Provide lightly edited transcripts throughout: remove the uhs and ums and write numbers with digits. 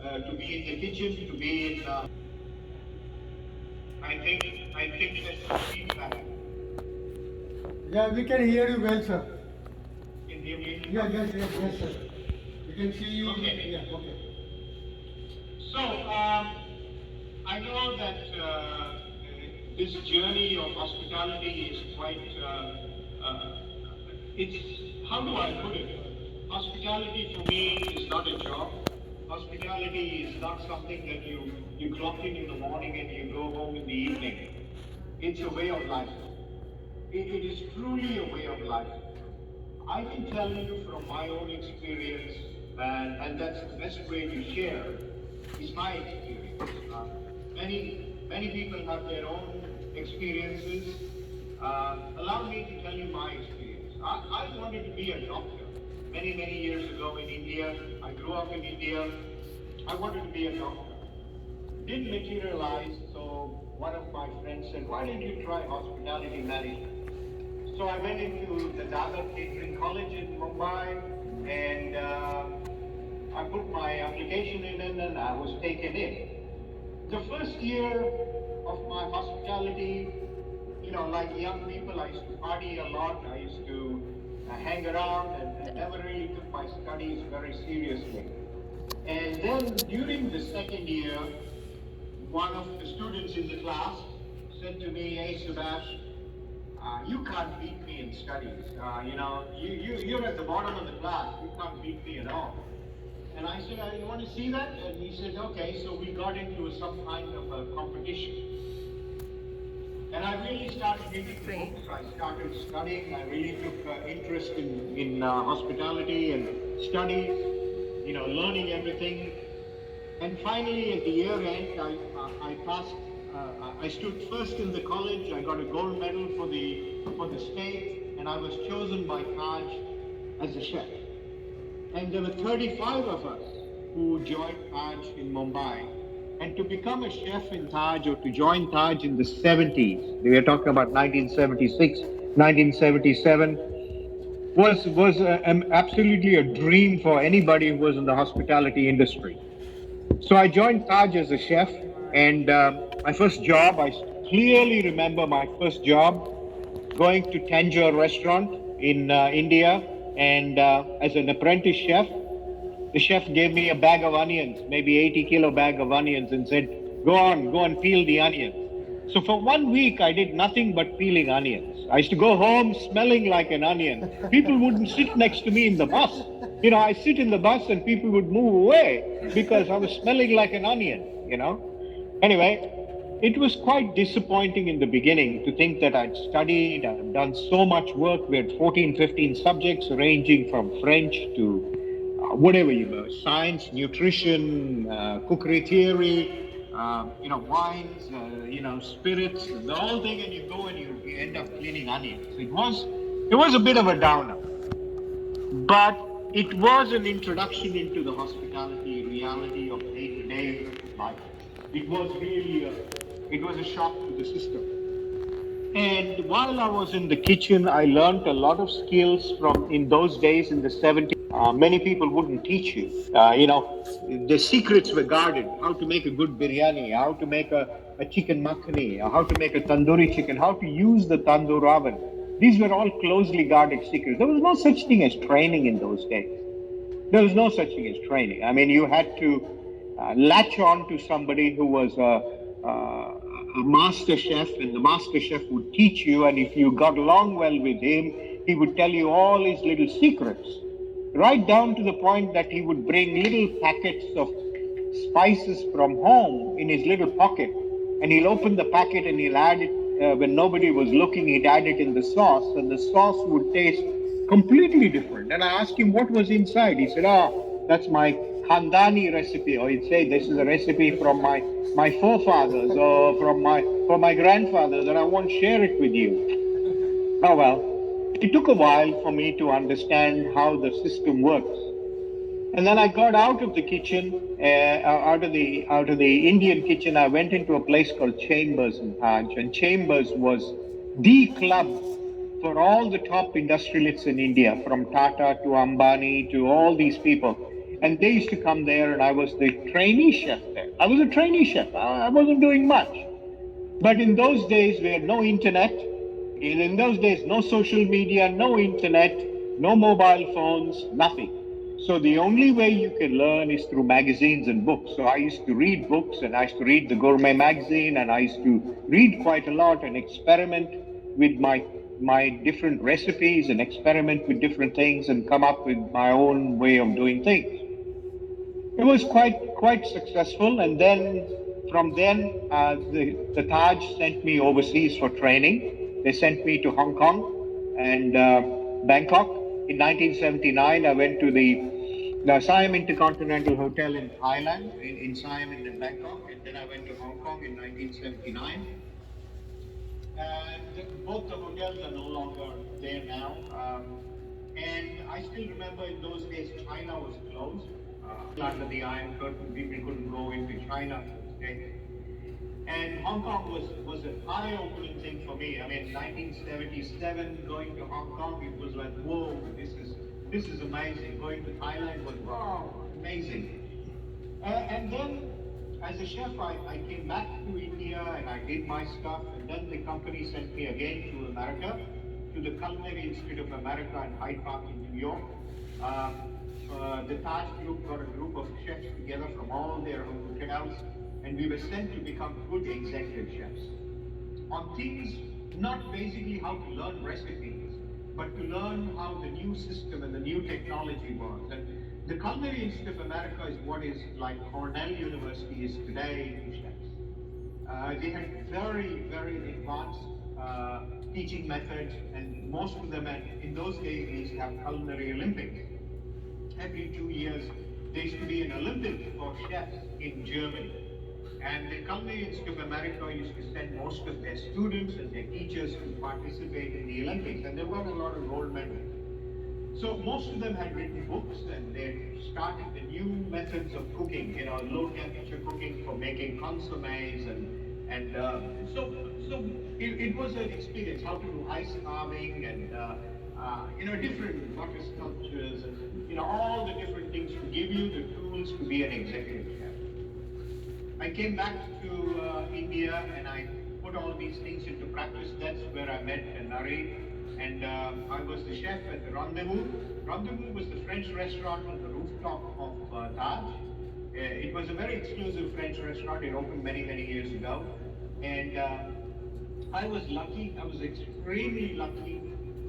to be in the kitchen, to be in. I think there's some feedback. Yeah, we can hear you well, sir. Can you hear me? Yeah, yes, sir. We can see you. Okay. Yeah, okay. So, I know that this journey of hospitality is quite, it's, how do I put it? Hospitality for me is not a job. Hospitality is not something that you clock in the morning and you go home in the evening. It's a way of life. It is truly a way of life. I can tell you from my own experience, and that's the best way to share, is my experience. Many people have their own experiences. Allow me to tell you my experience. I wanted to be a doctor many years ago in India. I grew up in India. I wanted to be a doctor. Didn't materialize, so one of my friends said, why don't you try hospitality management? So I went into the Dadar Catering College in Mumbai, and I put my application in and I was taken in. The first year of my hospitality, like young people, I used to party a lot. I used to hang around and never really took my studies very seriously. And then during the second year, one of the students in the class said to me, hey, Subash, you can't beat me in studies. You're at the bottom of the class. You can't beat me at all. And I said, you want to see that? And he said, okay. So we got into some kind of a competition. And I really started reading the books. I started studying. I really took interest in hospitality and studies, learning everything. And finally, at the year end, I passed. I stood first in the college. I got a gold medal for the state, and I was chosen by Taj as a chef. And there were 35 of us who joined Taj in Mumbai. And to become a chef in Taj or to join Taj in the 70s, we are talking about 1976, 1977, was absolutely a dream for anybody who was in the hospitality industry. So I joined Taj as a chef, and my first job, I clearly remember my first job going to Tanjore restaurant in India, and as an apprentice chef, the chef gave me a bag of onions, maybe 80-kilo bag of onions, and said, go and peel the onions. So for 1 week, I did nothing but peeling onions. I used to go home smelling like an onion. People wouldn't sit next to me in the bus. I sit in the bus and people would move away because I was smelling like an onion. Anyway, it was quite disappointing in the beginning to think that I'd studied, I'd done so much work. We had 14, 15 subjects ranging from French to whatever science, nutrition, cookery theory, wines, spirits, the whole thing, and you go and you end up cleaning onions. It was a bit of a downer, but it was an introduction into the hospitality reality of day-to-day life. It was really it was a shock to the system. And while I was in the kitchen, I learned a lot of skills from in those days in the 70s. Many people wouldn't teach you. The secrets were guarded. How to make a good biryani, how to make a chicken makhani, how to make a tandoori chicken, how to use the tandoor oven. These were all closely guarded secrets. There was no such thing as training in those days. There was no such thing as training. I mean, you had to latch on to somebody who was a master chef, and the master chef would teach you, and if you got along well with him, he would tell you all his little secrets, right down to the point that he would bring little packets of spices from home in his little pocket, and he'll open the packet and he'll add it, when nobody was looking, he'd add it in the sauce, and the sauce would taste completely different. And I asked him what was inside. He said, that's my Khandani recipe, or he'd say, this is a recipe from my forefathers or from my grandfathers, and I won't share it with you. Oh well, it took a while for me to understand how the system works. And then I got out of the kitchen, out of the Indian kitchen. I went into a place called Chambers in Taj, and Chambers was the club for all the top industrialists in India, from Tata to Ambani to all these people. and they used to come there, and I was the trainee chef there. I was a trainee chef. I wasn't doing much. But in those days, we had no internet. In those days, no social media, no internet, no mobile phones, nothing. So the only way you can learn is through magazines and books. So I used to read books, and I used to read the Gourmet magazine, and I used to read quite a lot and experiment with my different recipes and experiment with different things and come up with my own way of doing things. It was quite successful, and then from then the Taj sent me overseas for training. They sent me to Hong Kong and Bangkok. In 1979, I went to the Siam Intercontinental Hotel in Thailand, in Siam and in Bangkok, and then I went to Hong Kong in 1979. And both the hotels are no longer there now. And I still remember in those days China was closed. Under the Iron Curtain, people couldn't go into China. Okay? And Hong Kong was an eye-opening thing for me. I mean, 1977, going to Hong Kong, it was like, whoa, this is amazing. Going to Thailand was, wow, amazing. And then, as a chef, I came back to India and I did my stuff. And then the company sent me again to America, to the Culinary Institute of America in Hyde Park in New York. The Taj Group got a group of chefs together from all their hotels, and we were sent to become good executive chefs on things, not basically how to learn recipes, but to learn how the new system and the new technology works. And the Culinary Institute of America is what is like Cornell University is today to chefs. They had very advanced teaching methods, and most of them in those days they used to have culinary Olympics. Every 2 years, there used to be an Olympic for chefs in Germany. And the Culinary Institute of America used to send most of their students and their teachers to participate in the Olympics, and they won a lot of gold medals. So most of them had written books, and they started the new methods of cooking, low temperature cooking for making consommes, and so it was an experience how to do ice carving and different butter sculptures and all the different things to give you the tools to be an executive chef. I came back to India and I put all these things into practice. That's where I met Nari, and I was the chef at the Rendezvous. Rendezvous was the French restaurant on the rooftop of Taj. It was a very exclusive French restaurant. It opened many years ago, and I was lucky. I was extremely lucky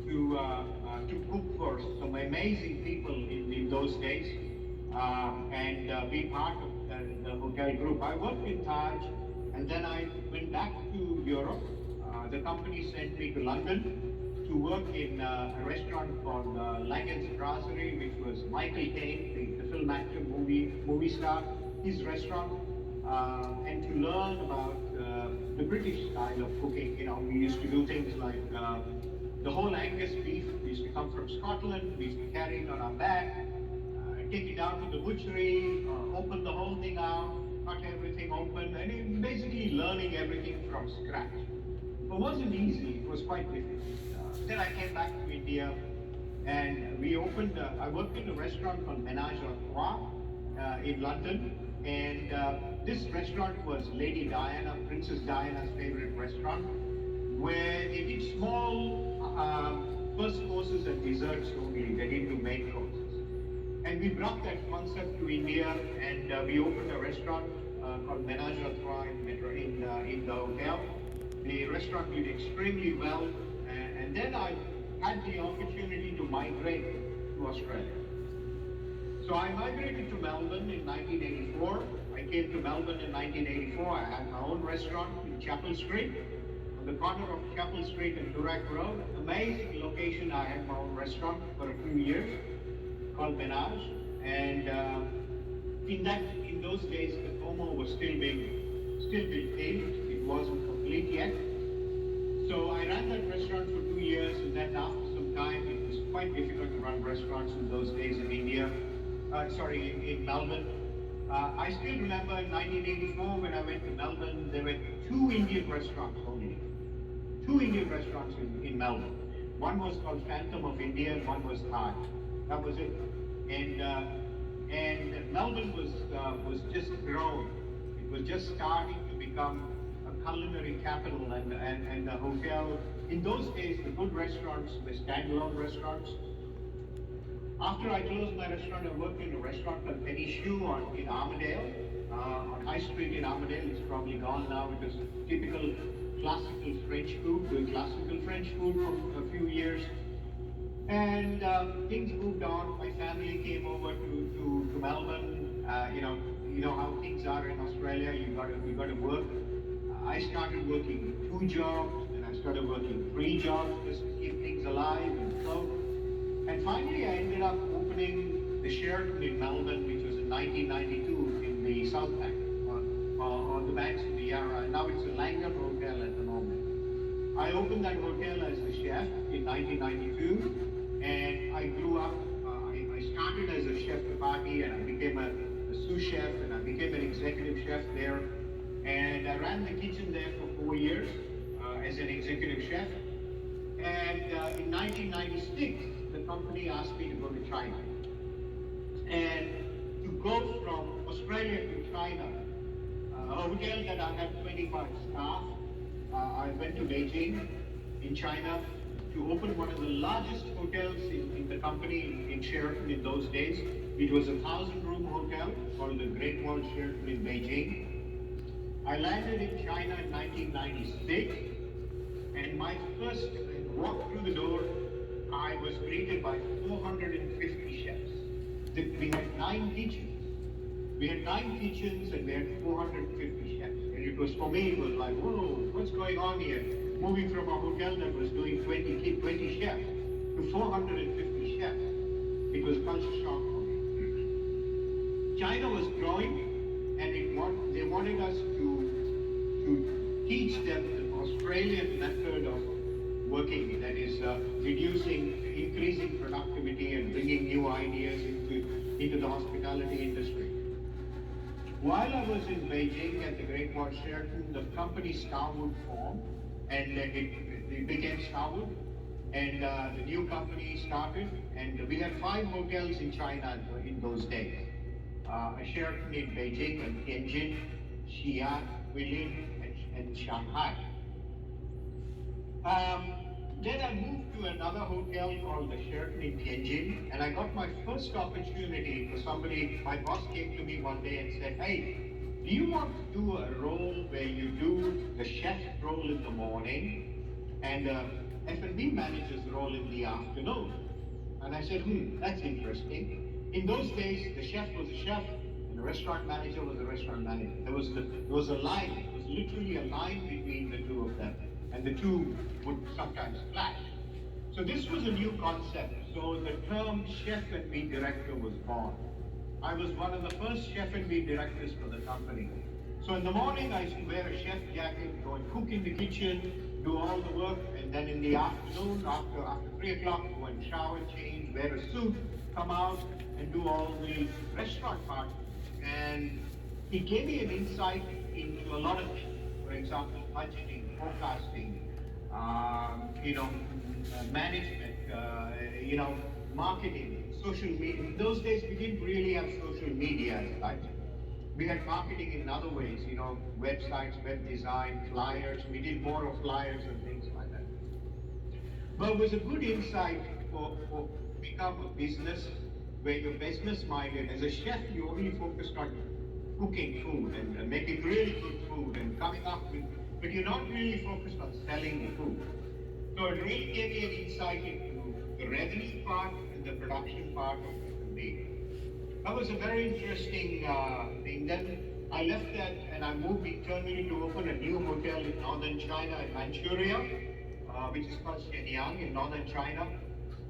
to cook for some amazing people in those days and be part of the hotel group. I worked in Taj, and then I went back to Europe. The company sent me to London to work in a restaurant called Langen's Brasserie, which was Michael Caine, the film actor, movie star, his restaurant, and to learn about the British style of cooking. We used to do things like the whole Angus beef used to come from Scotland. We used to carry it on our back, take it down to the butchery, open the whole thing out, cut everything open, and basically learning everything from scratch. It wasn't easy. It was quite difficult. Then I came back to India, and we opened. I worked in a restaurant called Ménage à Trois in London, and this restaurant was Lady Diana, Princess Diana's favorite restaurant, where they did small first courses and desserts only. They didn't do main courses. And we brought that concept to India, and we opened a restaurant called Ménage à Trois in the hotel. The restaurant did extremely well, and then I had the opportunity to migrate to Australia. So I migrated to Melbourne in 1984. I came to Melbourne in 1984. I had my own restaurant in Chapel Street, on the corner of Chapel Street and Durack Road. Amazing location. I had my own restaurant for a few years called Ménage, and in those days the Como was still being paved. It wasn't complete yet. So I ran that restaurant for 2 years, and then after some time, it was quite difficult to run restaurants in those days in India. In Melbourne. I still remember in 1984 when I went to Melbourne, there were 2 Indian restaurants only. 2 Indian restaurants in Melbourne. One was called Phantom of India, and one was Taj. That was it. And Melbourne was just growing. It was just starting to become a culinary capital, and the hotel. In those days, the good restaurants were standalone restaurants. After I closed my restaurant, I worked in a restaurant called Penny Shoe in Armadale, on High Street in Armadale. It's probably gone now. It was typical classical French food, doing classical French food for a few years. And things moved on. My family came over to Melbourne. You know how things are in Australia. You got to work. I started working 2 jobs, and I started working 3 jobs just to keep things alive and afloat. And finally, I ended up opening the Sheraton in Melbourne, which was in 1992 in the South Bank, on the banks of the Yarra. Now it's a Langham Hotel at the moment. I opened that hotel as a chef in 1992, and I grew up. I started as a chef de partie, and I became a sous chef, and I became an executive chef there. And I ran the kitchen there for 4 years as an executive chef. And in 1996, the company asked me to go to China. And to go from Australia to China, a hotel that I had 25 staff, I went to Beijing in China to open one of the largest hotels in the company in Sheraton in those days. It was a 1,000-room hotel called the Great Wall Sheraton in Beijing. I landed in China in 1996, and my first walk through the door, I was greeted by 450 chefs. We had 9 kitchens. We had 9 kitchens and we had 450 chefs. And it was, for me, it was like, whoa, what's going on here? Moving from a hotel that was doing 20 chefs to 450 chefs. It was culture shock for me. China was growing, and they wanted us to teach them the Australian method of working, that is increasing productivity and bringing new ideas into the hospitality industry. While I was in Beijing at the Great Wall Sheraton, the company Starwood formed, and it became Starwood, and the new company started, and we had 5 hotels in China in those days. A Sheraton in Beijing and Tianjin, Xi'an, Guilin, and Shanghai. Then I moved to another hotel called the Sheraton in Tianjin, and I got my first opportunity for somebody. My boss came to me one day and said, hey, do you want to do a role where you do the chef role in the morning and the F&B manager's role in the afternoon? And I said, that's interesting. In those days, the chef was a chef and the restaurant manager was a restaurant manager. There was a line, it was literally a line between the two of them, and the two would sometimes clash. So this was a new concept. So the term chef and me director was born. I was one of the first chef and me directors for the company. So in the morning, I used to wear a chef jacket, go and cook in the kitchen, do all the work, and then in the afternoon, after 3 o'clock, go and shower, change, wear a suit, come out, and do all the restaurant part. And it gave me an insight into a lot of things. For example, budgeting, forecasting, management, marketing, social media. In those days, we didn't really have social media as such. We had marketing in other ways, websites, web design, flyers. We did more of flyers and things like that. But it was a good insight for become a business where you're business minded. As a chef, you only focused on cooking food and making really good food and coming up with, but you're not really focused on selling the food. So it really gave me an insight into the revenue part and the production part of F&B. That was a very interesting thing. Then I left that and I moved internally to open a new hotel in northern China, in Manchuria, which is called Shenyang in northern China.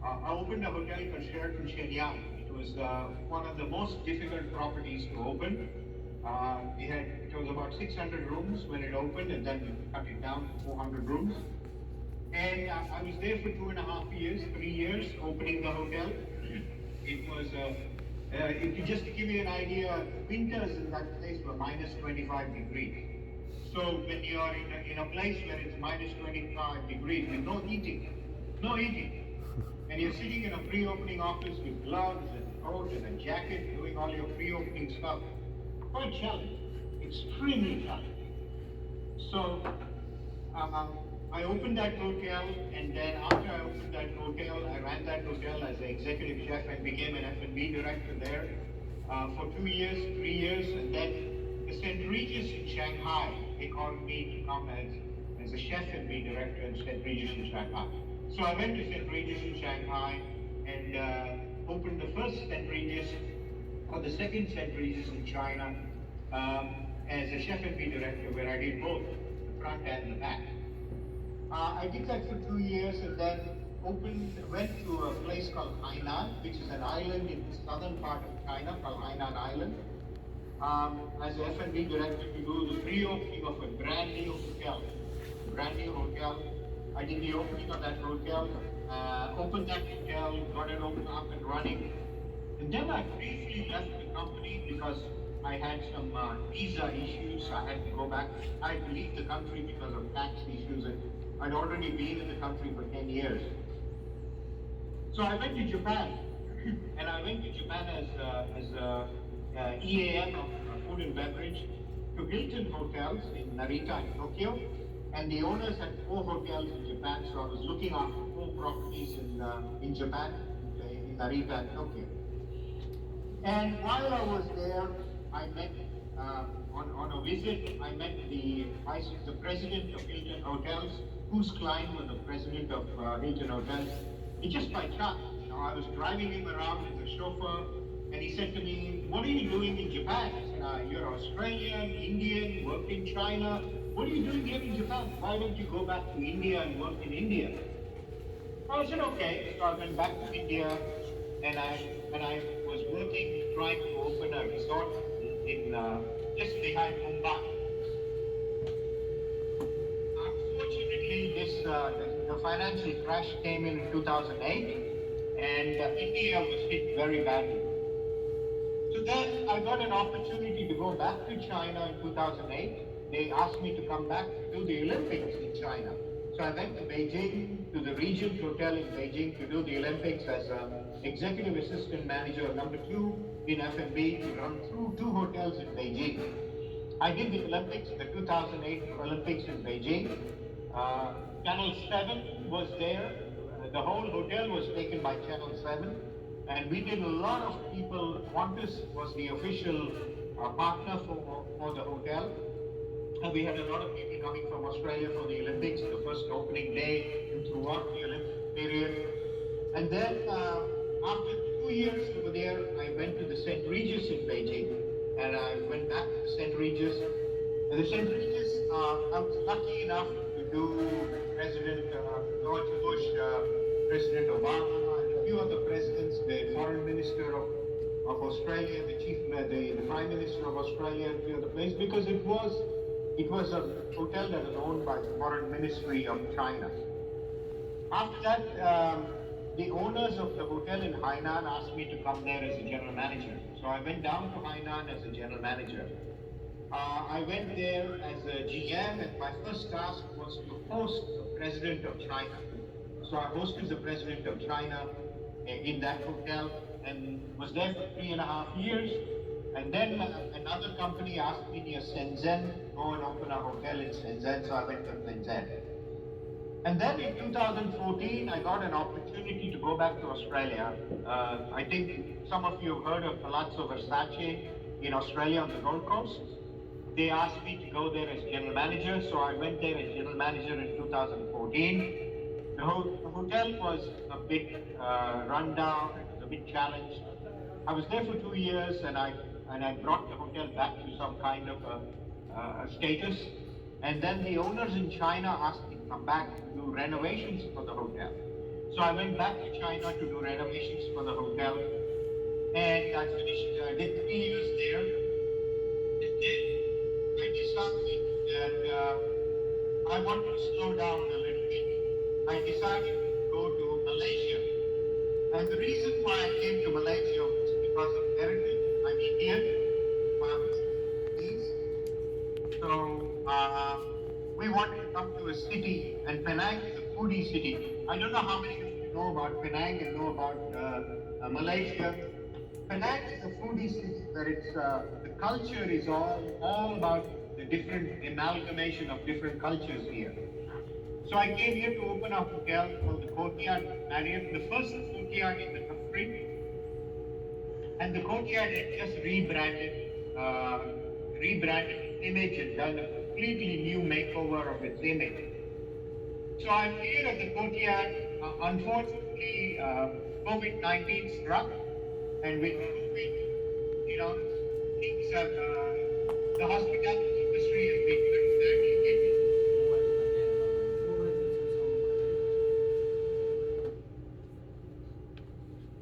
I opened a hotel called Sheraton Shenyang. It was one of the most difficult properties to open. It was about 600 rooms when it opened, and then we cut it down to 400 rooms. And I was there for 2.5 years, 3 years, opening the hotel. It was, just to give you an idea, winters in that place were minus 25 degrees. So when you are in a place where it's minus 25 degrees with no heating, and you're sitting in a pre-opening office with gloves and coat and a jacket, doing all your pre-opening stuff. Quite challenging, extremely challenging. So I opened that hotel, and then after I opened that hotel, I ran that hotel as an executive chef and became an F&B director there for 2 years, 3 years, and then the St. Regis in Shanghai, they called me to come as a chef and be director in St. Regis in Shanghai. So I went to St. Regis in Shanghai and opened the first St. Regis or the second St. Regis in China as a chef and be director, where I did both the front and the back. I did that for 2 years and then went to a place called Hainan, which is an island in the southern part of China called Hainan Island. As a F&B director to do the pre-opening of a brand new hotel. I did the opening of that hotel, opened that hotel, got it open up and running. And then I briefly left the company because I had some visa issues. I had to go back. I had to leave the country because of tax issues. And I'd already been in the country for 10 years. So I went to Japan. And I went to Japan as EAM of food and beverage to Hilton Hotels in Narita in Tokyo. And the owners had 4 hotels in Japan, so I was looking after 4 properties in Japan, in Narita and Tokyo. And while I was there, I met, on a visit, I met the president of Hilton Hotels, whose client was the president of Hilton Hotels. It just by chance, I was driving him around as a chauffeur, and he said to me, "What are you doing in Japan?" I said, "You're Australian, Indian, work in China. What are you doing here in Japan? Why don't you go back to India and work in India?" I said, "Okay." So I went back to India, and I was working, trying to open a resort in just behind Mumbai. Unfortunately, the financial crash came in 2008, and India was hit very badly. So then I got an opportunity to go back to China in 2008. They asked me to come back to do the Olympics in China. So I went to Beijing, to the Regent Hotel in Beijing to do the Olympics as an executive assistant manager, number 2 in F&B, to run through 2 hotels in Beijing. I did the Olympics, the 2008 Olympics in Beijing. Channel 7 was there. The whole hotel was taken by Channel 7. And we did a lot of people. Qantas was the official partner for the hotel. And we had a lot of people coming from Australia for the Olympics, the first opening day and throughout the Olympic period. And then after 2 years over there, I went to the St. Regis in Beijing. And I went back to the St. Regis. And the St. Regis, I was lucky enough to do President George Bush, President Obama, and a few other presidents, the Foreign Minister of Australia, the Prime Minister of Australia, and a few other places, because it was a hotel that was owned by the Foreign Ministry of China. After that, the owners of the hotel in Hainan asked me to come there as a general manager. So I went down to Hainan as a general manager. I went there as a GM, and my first task was to host the President of China. So I hosted the President of China in that hotel and was there for 3.5 years. And then another company asked me near Shenzhen, go and open a hotel in Shenzhen, so I went to Shenzhen. And then in 2014, I got an opportunity to go back to Australia. I think some of you have heard of Palazzo Versace in Australia on the Gold Coast. They asked me to go there as general manager, so I went there as general manager in 2014. The hotel was a bit run down, it was a bit challenged. I was there for 2 years, and I brought the hotel back to some kind of a status. And then the owners in China asked me to come back to do renovations for the hotel. So I went back to China to do renovations for the hotel, and I did 3 years there. And then I decided that I wanted to slow down a little bit. I decided to go to Malaysia. And the reason why I came to Malaysia was because of heritage. I'm Indian, so we wanted to come to a city, and Penang is a foodie city. I don't know how many of you know about Penang and know about Malaysia. Penang is a foodie city where the culture is all about the different amalgamation of different cultures here. So I came here to open a hotel called the Courtyard Marriott, the first courtyard in the country. And the Courtyard had just rebranded its image and done a completely new makeover of its image. So I'm here at the Courtyard. Unfortunately, COVID-19 struck, and with COVID, you know, things have, the hospitality industry has been very badly hit.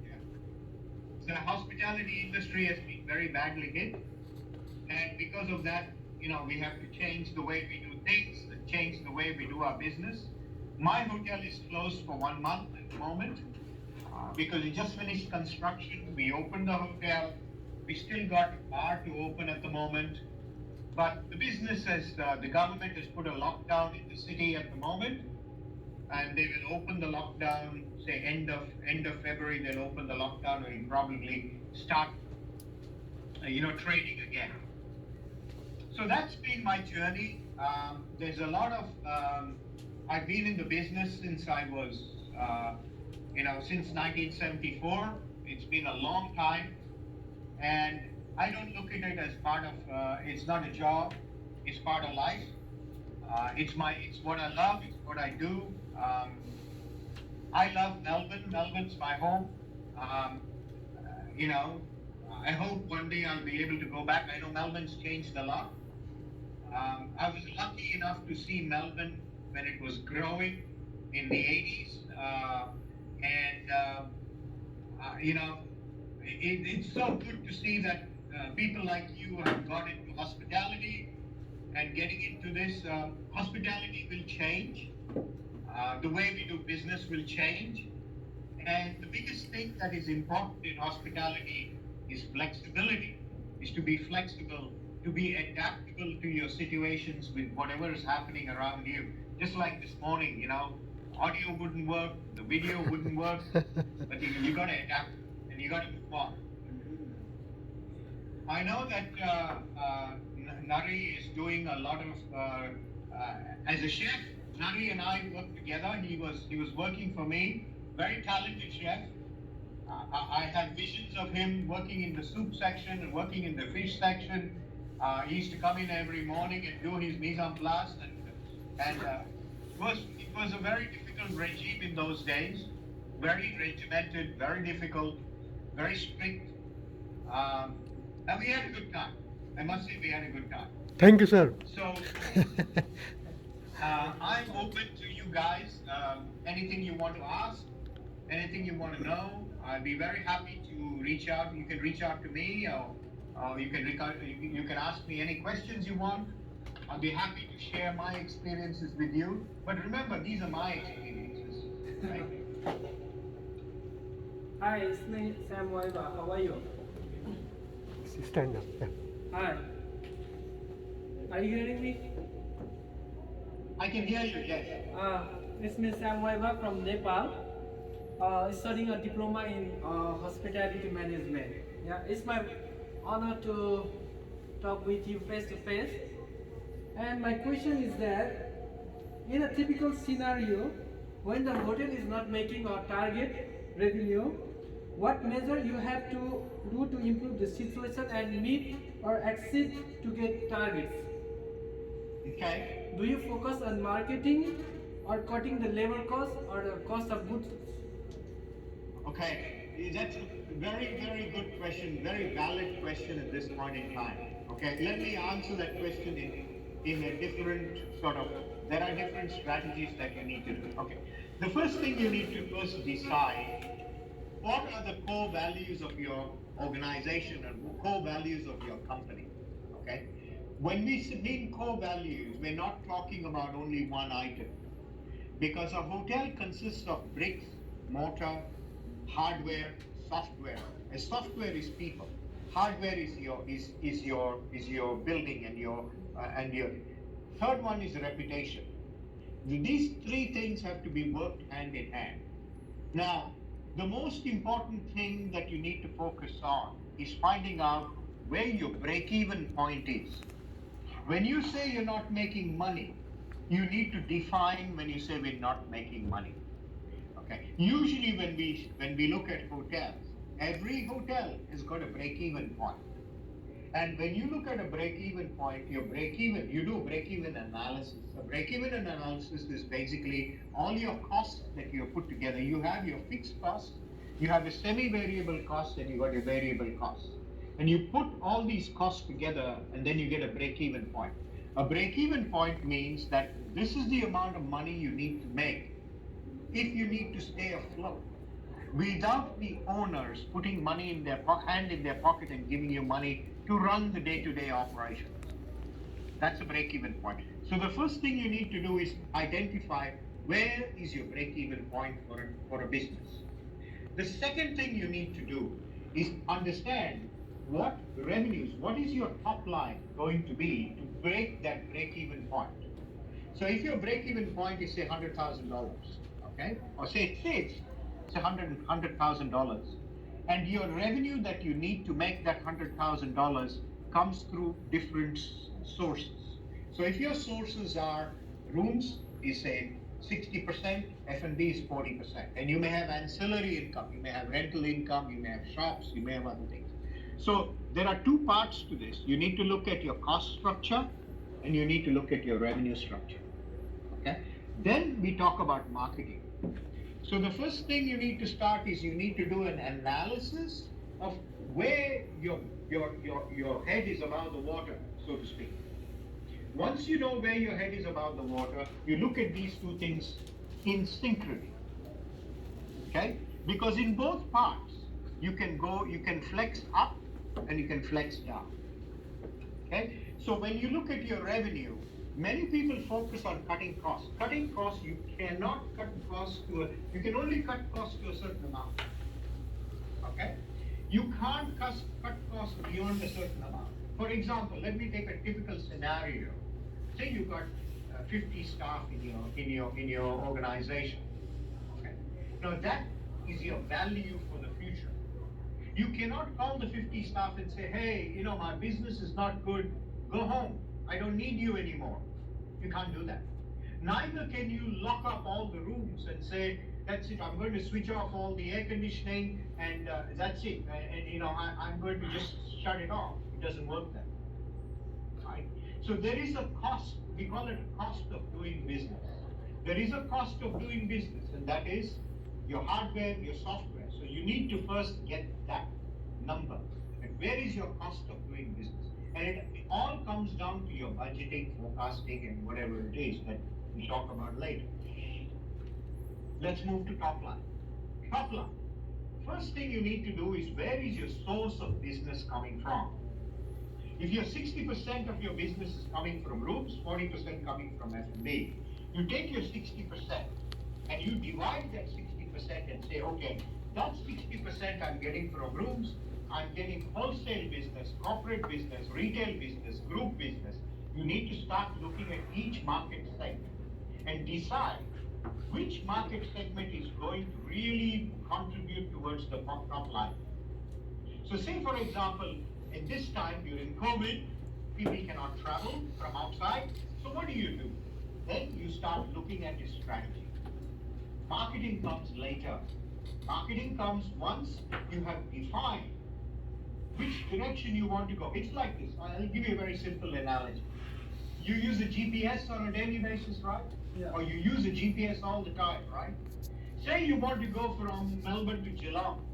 Yeah. The hospitality industry has been very badly hit, and because of that, we have to change the way we do things, and change the way we do our business. My hotel is closed for 1 month at the moment because we just finished construction. We opened the hotel. We still got a bar to open at the moment, but the business the government has put a lockdown in the city at the moment, and they will open the lockdown, say end of February. They'll open the lockdown and probably start, trading again. So that's been my journey. There's a lot of I've been in the business since I was, since 1974. It's been a long time, and I don't look at it as part of. It's not a job. It's part of life. It's what I love. It's what I do. I love Melbourne. Melbourne's my home. I hope one day I'll be able to go back. I know Melbourne's changed a lot. I was lucky enough to see Melbourne when it was growing in the 80s. It's so good to see that people like you have got into hospitality and getting into this. Hospitality will change. The way we do business will change. And the biggest thing that is important in hospitality is flexibility, is to be flexible, to be adaptable to your situations with whatever is happening around you. Just like this morning, audio wouldn't work, the video wouldn't work, but you got to adapt and you got to move on. I know that Nari is doing a lot of, as a chef, Nari and I worked together. He was working for me, very talented chef. I had visions of him working in the soup section and working in the fish section. He used to come in every morning and do his mise en place, and it was a very difficult regime in those days, very regimented, very difficult, very strict, and we had a good time. I must say we had a good time. Thank you, sir. So I'm open to you guys. Anything you want to ask, anything you want to know, I'd be very happy to reach out. You can reach out to me, or you can ask me any questions you want. I'll be happy to share my experiences with you. But remember, these are my experiences. Right? Hi, it's me, Sam Waiva. How are you? Stand up. Yeah. Hi. Are you hearing me? I can hear you, yes. It's me, Sam Waiva from Nepal. Studying a diploma in hospitality management. Yeah, it's my honor to talk with you face to face. And my question is that, in a typical scenario, when the hotel is not making our target revenue, what measure you have to do to improve the situation and meet or exceed to get targets? Okay. Do you focus on marketing or cutting the labor cost or the cost of goods? Okay, that's a very, very good question, very valid question at this point in time. Okay, let me answer that question in a different sort of, there are different strategies that you need to do. Okay, the first thing you need to first decide, what are the core values of your organization and core values of your company? Okay, when we mean core values, we're not talking about only one item, because a hotel consists of bricks, mortar, hardware, software. A software is people. Hardware is your building and your third one is reputation. These three things have to be worked hand in hand. Now, The most important thing that you need to focus on is finding out where your break-even point is. When you say you're not making money, you need to define when you say we're not making money. Okay. Usually when we look at hotels, every hotel has got a break-even point. And when you look at a break-even point, you do a break-even analysis. A break-even analysis is basically all your costs that you have put together. You have your fixed cost, you have a semi-variable cost, and you got a variable cost. And you put all these costs together, and then you get a break-even point. A break-even point means that this is the amount of money you need to make if you need to stay afloat without the owners putting money in their hand in their pocket and giving you money to run the day-to-day operations. That's a break-even point. So the first thing you need to do is identify where is your break-even point for a business. The second thing you need to do is understand what revenues, what is your top line going to be to break that break-even point. So if your break-even point is say $100,000, okay, or say it's $100,000, and your revenue that you need to make that $100,000 comes through different sources. So if your sources are rooms, is say 60%, F&B is 40%, and you may have ancillary income, you may have rental income, you may have shops, you may have other things. So there are two parts to this. You need to look at your cost structure, and you need to look at your revenue structure. Okay. Then we talk about marketing. So the first thing you need to start is you need to do an analysis of where your head is above the water, so to speak. Once you know where your head is above the water, you look at these two things in synchrony. Okay? Because in both parts, you can flex up and you can flex down. Okay? So when you look at your revenue, many people focus on cutting costs. Cutting costs, you cannot cut costs you can only cut costs to a certain amount. Okay? You can't cut costs beyond a certain amount. For example, let me take a typical scenario. Say you've got 50 staff in your organization. Okay? Now that is your value for the future. You cannot call the 50 staff and say, hey, my business is not good, go home. I don't need you anymore. You can't do that. Neither can you lock up all the rooms and say, that's it, I'm going to switch off all the air conditioning and that's it. And I'm going to just shut it off. It doesn't work that way. Right? So there is a cost, we call it a cost of doing business. There is a cost of doing business, and that is your hardware, your software. So you need to first get that number. And where is your cost of doing business? And it all comes down to your budgeting, forecasting, and whatever it is that we'll talk about later. Let's move to top line. Top line. First thing you need to do is where is your source of business coming from? If your 60% of your business is coming from rooms, 40% coming from F&B, you take your 60% and you divide that 60% and say, okay, that 60% I'm getting from rooms, I'm getting wholesale business, corporate business, retail business, group business. You need to start looking at each market segment and decide which market segment is going to really contribute towards the top line. So say, for example, at this time during COVID, people cannot travel from outside. So what do? Then you start looking at your strategy. Marketing comes later. Marketing comes once you have defined which direction you want to go. It's like this. I'll give you a very simple analogy. You use a GPS on a daily basis, right? Yeah. Or you use a GPS all the time, right? Say you want to go from Melbourne to Geelong,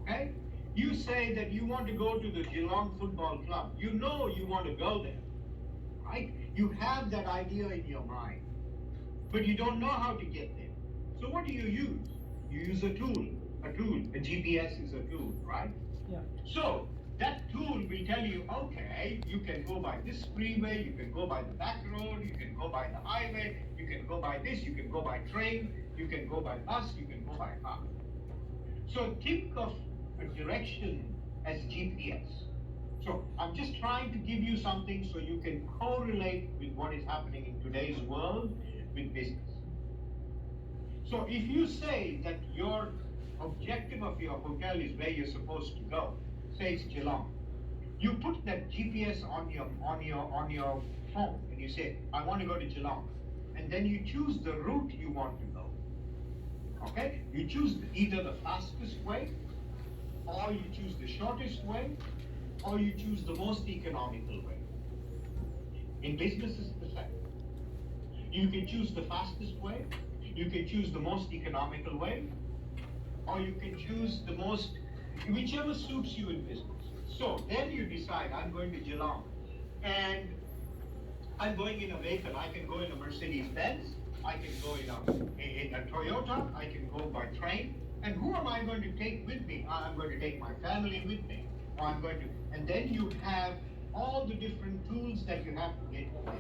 okay? You say that you want to go to the Geelong Football Club. You know you want to go there, right? You have that idea in your mind, but you don't know how to get there. So what do? You use a tool. A GPS is a tool, right? Yeah. So that tool will tell you, okay, you can go by this freeway, you can go by the back road, you can go by the highway, you can go by this, you can go by train, you can go by bus, you can go by car. So think of a direction as GPS. So I'm just trying to give you something so you can correlate with what is happening in today's world with business. So if you say that your objective of your hotel is where you're supposed to go. Say it's Geelong. You put that GPS on your phone and you say, I want to go to Geelong. And then you choose the route you want to go. Okay? You choose either the fastest way, or you choose the shortest way, or you choose the most economical way. In business, it's the same. You can choose the fastest way, you can choose the most economical way, or you can choose the most, whichever suits you in business. So then you decide, I'm going to Geelong, and I'm going in a vehicle. I can go in a Mercedes-Benz, I can go in a Toyota, I can go by train. And who am I going to take with me? I'm going to take my family with me. Or I'm going to, and then you have all the different tools that you have to get there.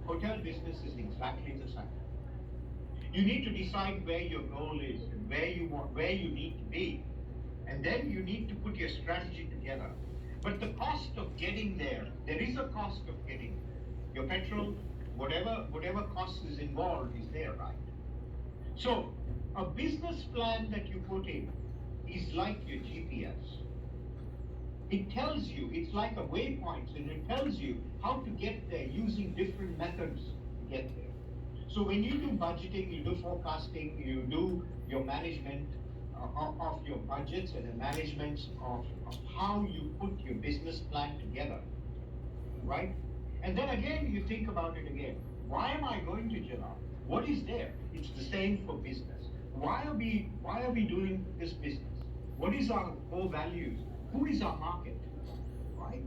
Hotel business is exactly the same. You need to decide where your goal is and where you need to be. And then you need to put your strategy together. But the cost of getting there is a cost of getting there. Your petrol, whatever cost is involved is there, right? So a business plan that you put in is like your GPS. It tells you, it's like a waypoint, and it tells you how to get there using different methods to get there. So when you do budgeting, you do forecasting, you do your management of your budgets and the management of how you put your business plan together, right? And then again, you think about it again. Why am I going to Geelong? What is there? It's the same for business. Why are we doing this business? What is our core values? Who is our market? Right?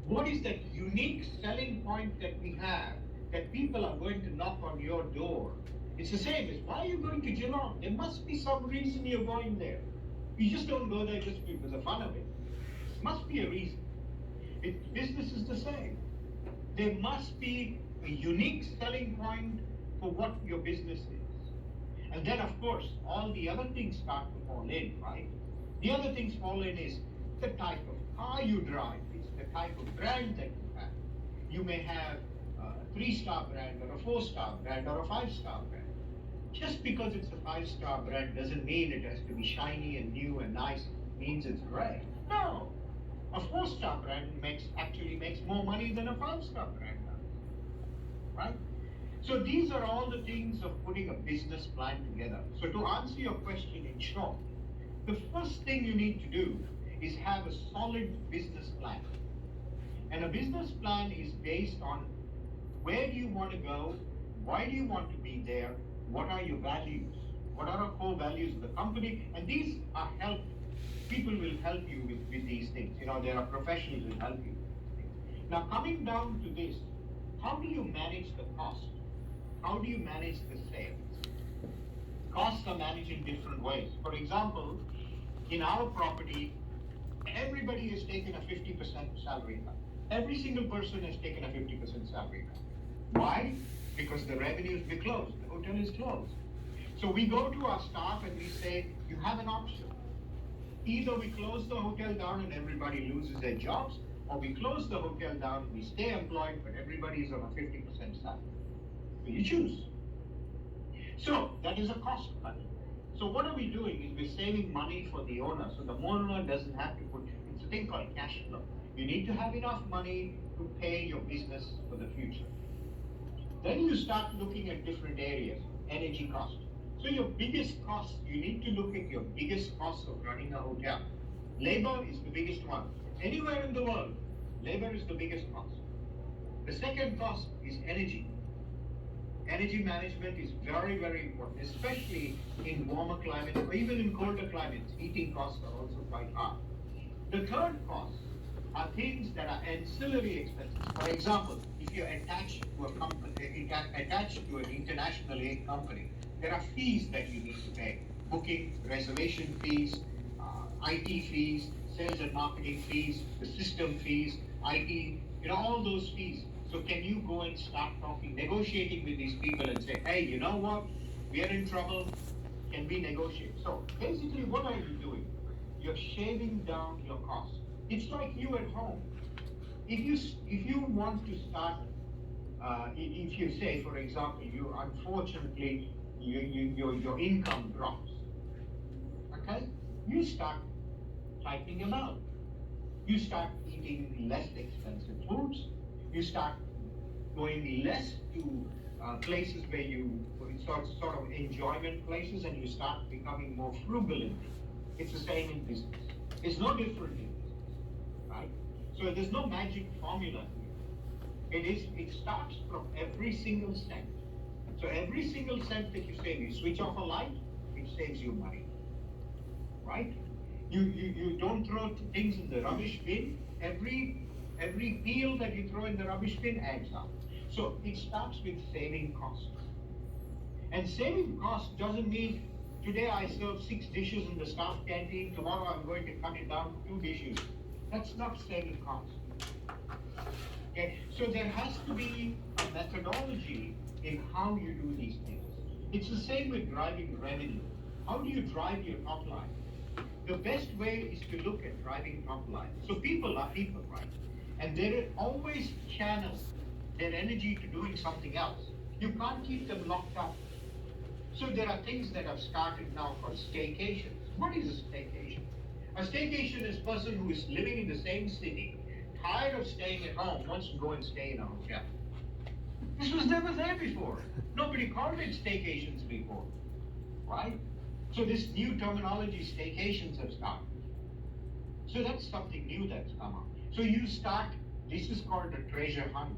What is that unique selling point that we have that people are going to knock on your door? It's the same as, why are you going to Geelong? There must be some reason you're going there. You just don't go there just for the fun of it. There must be a reason. Business is the same. There must be a unique selling point for what your business is. And then, of course, all the other things start to fall in, right? The other things fall in is the type of car you drive, it's the type of brand that you have. You may have a 3-star brand or a 4-star brand or a 5-star brand. Just because it's a 5-star brand doesn't mean it has to be shiny and new and nice, means it's great. No. A 4-star brand actually makes more money than a 5-star brand does, right? So these are all the things of putting a business plan together. So to answer your question in short, the first thing you need to do is have a solid business plan. And a business plan is based on where do you want to go, why do you want to be there, what are your values, what are our core values of the company, and these are helped. People will help you with these things. You know, there are professionals who will help you. Now coming down to this, how do you manage the cost? How do you manage the sales? Costs are managed in different ways. For example, in our property, everybody has taken a 50% salary cut. Every single person has taken a 50% salary cut. Why? Because the revenues be closed. The hotel is closed. So we go to our staff and we say, you have an option. Either we close the hotel down and everybody loses their jobs, or we close the hotel down, we stay employed, but everybody is on a 50% salary. So you choose. So that is a cost cutting. So what are we doing is we're saving money for the owner. So the owner doesn't have to put, it's a thing called cash flow. You need to have enough money to pay your business for the future. Then you start looking at different areas, energy cost. So your biggest cost, you need to look at your biggest cost of running a hotel. Labor is the biggest one. Anywhere in the world, labor is the biggest cost. The second cost is energy. Energy management is very, very important, especially in warmer climates or even in colder climates. Heating costs are also quite high. The third cost are things that are ancillary expenses. For example, if you're attached to a company, attached to an international aid company, there are fees that you need to pay. Booking, reservation fees, IT fees, sales and marketing fees, the system fees, IT, all those fees. So can you go and start talking, negotiating with these people and say, hey, you know what? We are in trouble. Can we negotiate? So basically, what are you doing? You're shaving down your costs. It's like you at home. If you want to start, if you say, for example, you unfortunately your income drops. okay, you start tightening your belt. You start eating less expensive foods. You start going less to places where you sort of enjoyment places, and you start becoming more frugal in things. It's the same in business. It's no different in business, right? So there's no magic formula here. It starts from every single cent. So every single cent that you save, you switch off a light, it saves you money, right? You don't throw things in the rubbish bin. Every peel that you throw in the rubbish bin adds up. So it starts with saving costs. And saving costs doesn't mean today I serve 6 dishes in the staff canteen, tomorrow I'm going to cut it down to 2 dishes. That's not saving costs. Okay? So there has to be a methodology in how you do these things. It's the same with driving revenue. How do you drive your top line? The best way is to look at driving top line. So people are people, right? And they always channel their energy to doing something else. You can't keep them locked up. So there are things that have started now called staycations. What is a staycation? A staycation is a person who is living in the same city, tired of staying at home, wants to go and stay in a hotel. This was never there before. Nobody called it staycations before, right? So this new terminology, staycations, have started. So that's something new that's come up. So you start, this is called a treasure hunt.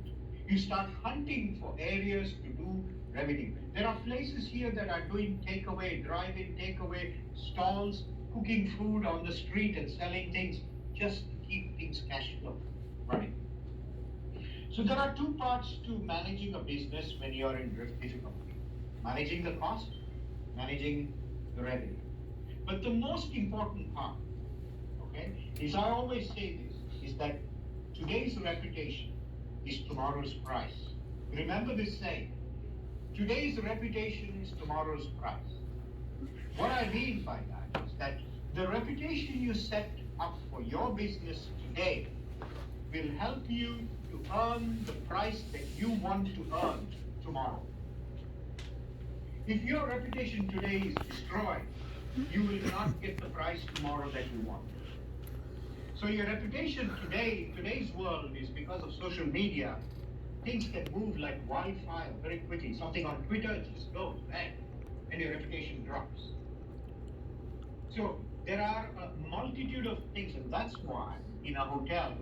You start hunting for areas to do revenue. There are places here that are doing takeaway, drive-in takeaway stalls, cooking food on the street and selling things just to keep things cash flow running. So there are two parts to managing a business when you are in difficulty. Managing the cost, managing the revenue. But the most important part, okay, is I always say this, is that today's reputation is tomorrow's price. Remember this saying, today's reputation is tomorrow's price. What I mean by that is that the reputation you set up for your business today will help you to earn the price that you want to earn tomorrow. If your reputation today is destroyed, you will not get the price tomorrow that you want. So your reputation today, in today's world, is because of social media, things can move like wildfire very quickly. Something on Twitter just goes, bang, and your reputation drops. So there are a multitude of things, and that's why in a hotel,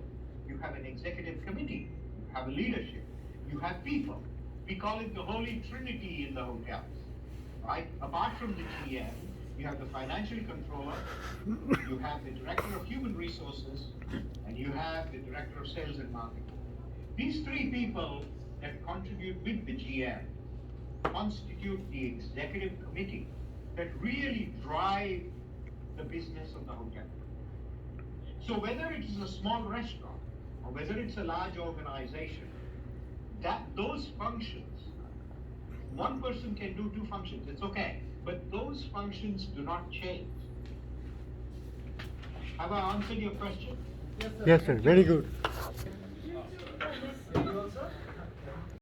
you have an executive committee, you have a leadership, you have people. We call it the Holy Trinity in the hotels, right? Apart from the GM, you have the financial controller, you have the director of human resources, and you have the director of sales and marketing. These three people that contribute with the GM constitute the executive committee that really drive the business of the hotel. So whether it is a small restaurant or whether it's a large organization, those functions, one person can do two functions, it's okay, but those functions do not change. Have I answered your question? Yes, sir. Very good.